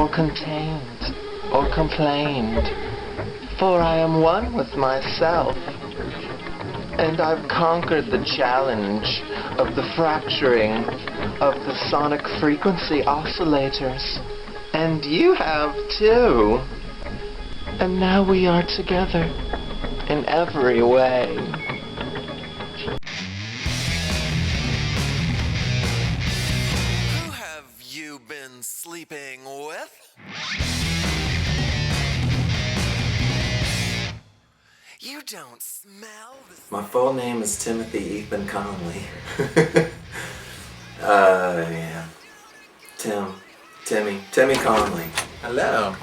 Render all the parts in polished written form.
or contained, or complained, for I am one with myself, and I've conquered the challenge of the fracturing of the sonic frequency oscillators, and you have too, and now we are together in every way. Who have you been sleeping with? You don't smell the... My full name is Timothy Conley. Yeah. Timi Conley. Hello.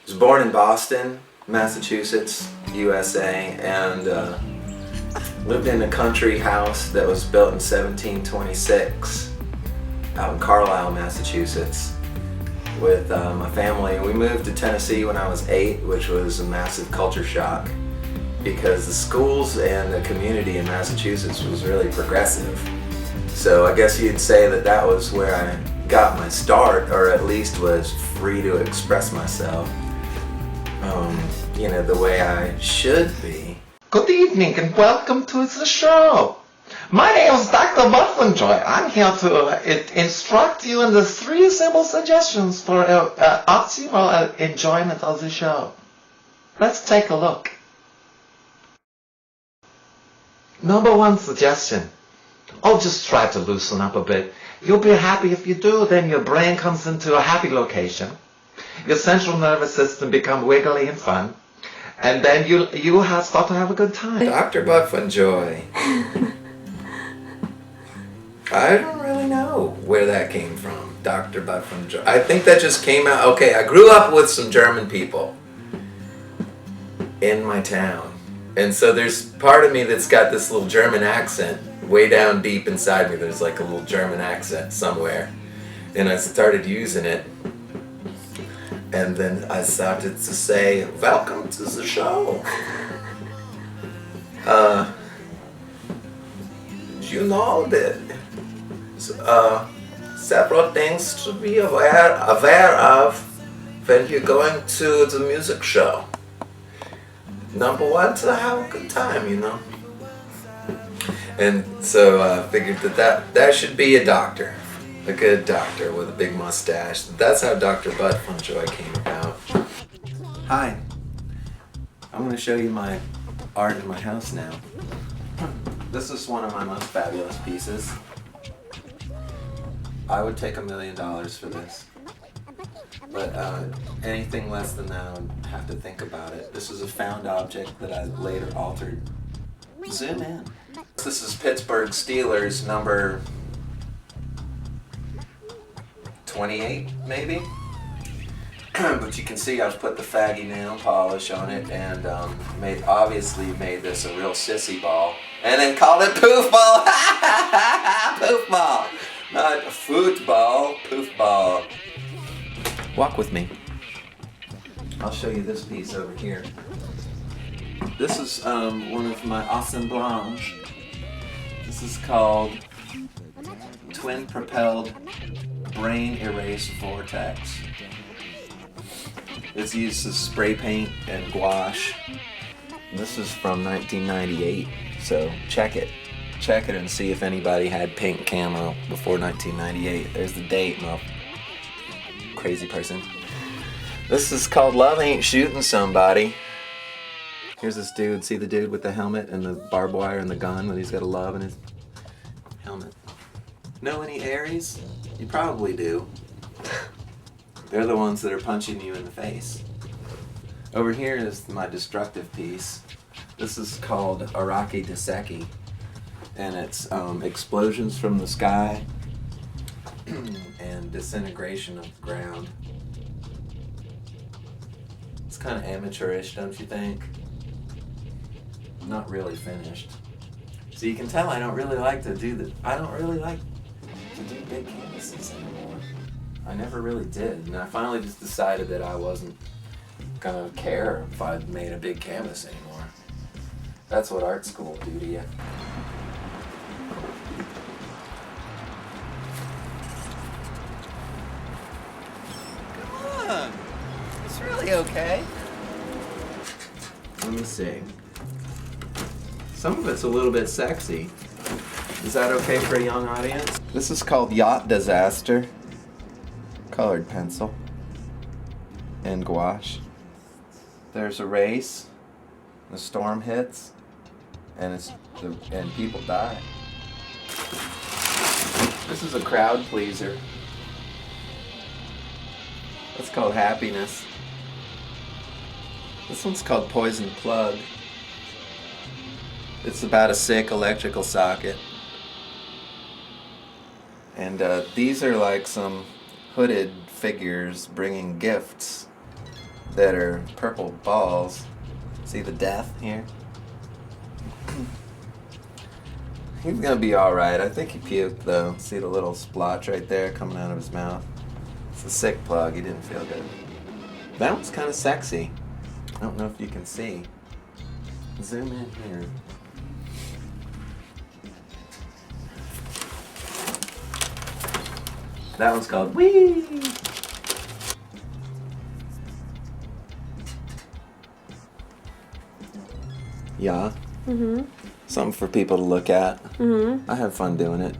Was born in Boston, Massachusetts, USA, and lived in a country house that was built in 1726 out in Carlisle, Massachusetts with my family. We moved to Tennessee when I was 8, which was a massive culture shock because the schools and the community in Massachusetts was really progressive. So I guess you'd say that that was where I got my start, or at least was free to express myself, you know, the way I should be. Good evening and welcome to the show. My name is Dr. Buttmanjoy. I'm here to instruct you in the 3 simple suggestions for optimal enjoyment of the show. Let's take a look. Number 1 suggestion. Oh, just try to loosen up a bit. You'll be happy if you do, then your brain comes into a happy location. Your central nervous system becomes wiggly and fun. And then you start to have a good time. Dr. Buttmanjoy. I don't really know where that came from, Dr. Buttmanjoy. I think that just came out. Okay, I grew up with some German people in my town. And so there's part of me that's got this little German accent. Way down deep inside me, there's like a little German accent somewhere. And I started using it. And then I started to say, welcome to the show. You know that several things to be aware of when you're going to the music show. Number 1, to have a good time, you know. And so I figured that should be a doctor. A good doctor with a big mustache. That's how Dr. Buttmanjoy came about. Hi. I'm going to show you my art in my house now. This is one of my most fabulous pieces. I would take $1 million for this. But anything less than that, I would have to think about it. This is a found object that I later altered. Zoom in. This is Pittsburgh Steelers number 28, maybe? But you can see I've put the faggy nail polish on it and obviously made this a real sissy ball. And then called it poof ball! Poof ball! Not football, poof ball. Walk with me. I'll show you this piece over here. This is one of my assemblage. This is called Twin Propelled Brain Erase Vortex. It's used as spray paint and gouache. This is from 1998, so check it. Check it and see if anybody had pink camo before 1998. There's the date, mo. Crazy person. This is called Love Ain't Shooting Somebody. Here's this dude. See the dude with the helmet and the barbed wire and the gun, but he's got a love in his helmet. Know any Aries? You probably do. They're the ones that are punching you in the face. Over here is my destructive piece. This is called Araki Deseki, and it's explosions from the sky and disintegration of the ground. It's kind of amateurish, don't you think? Not really finished. So you can tell I don't really like to do I don't really like to do big canvases anymore. I never really did, and I finally just decided that I wasn't gonna care if I made a big canvas anymore. That's what art school do to you. Come on, it's really okay. Let me see. Some of it's a little bit sexy. Is that okay for a young audience? This is called Yacht Disaster. Colored pencil and gouache. There's a race, the storm hits, and people die. This is a crowd pleaser. That's called Happiness. This one's called Poison Plug. It's about a sick electrical socket. And these are like some hooded figures bringing gifts that are purple balls. See the death here? He's gonna be alright. I think he puked though. See the little splotch right there coming out of his mouth? It's a sick plug. He didn't feel good. That one's kind of sexy. I don't know if you can see. Zoom in here. That one's called Ween. Yeah. Something for people to look at. I have fun doing it.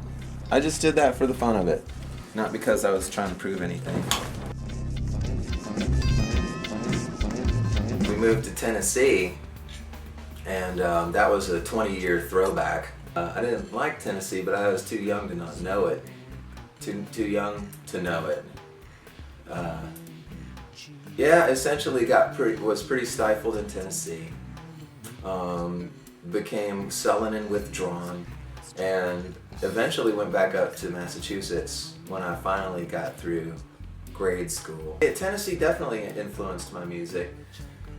I just did that for the fun of it, not because I was trying to prove anything. We moved to Tennessee, and that was a 20-year throwback. I didn't like Tennessee, but I was too young to not know it. Too young to know it. Yeah, essentially was pretty stifled in Tennessee. Became sullen and withdrawn, and eventually went back up to Massachusetts when I finally got through grade school. Tennessee definitely influenced my music.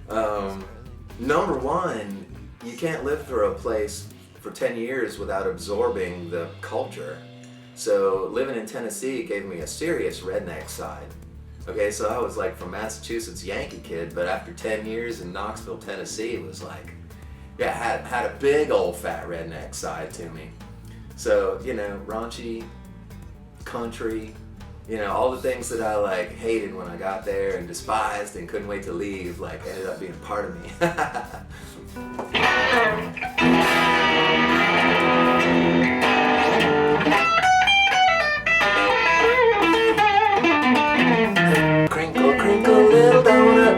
Number one, you can't live through a place for 10 years without absorbing the culture. So living in Tennessee gave me a serious redneck side. Okay, so I was like from Massachusetts Yankee kid, but after 10 years in Knoxville, Tennessee, it was like, yeah, had a big old fat redneck side to me. So, you know, raunchy, country, you know, all the things that I like hated when I got there and despised and couldn't wait to leave, like ended up being part of me. Crinkle, crinkle, little donut.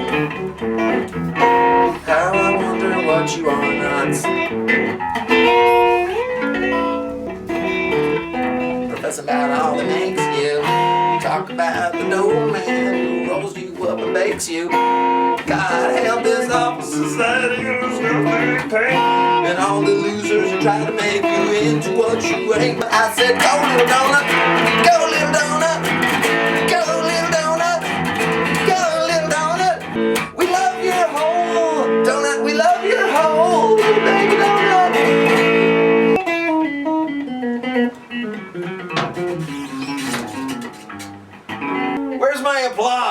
How I wonder what you are nuts. Profess about all that makes you. Talk about the dough man who rolls you up and bakes you. God help this awful society who's nothing pain. And all the losers who try to make you into what you ain't. But I said, go little donut, go little donut, go little donut, go little donut. We love your whole donut, we love your whole baby donut. Where's my applause?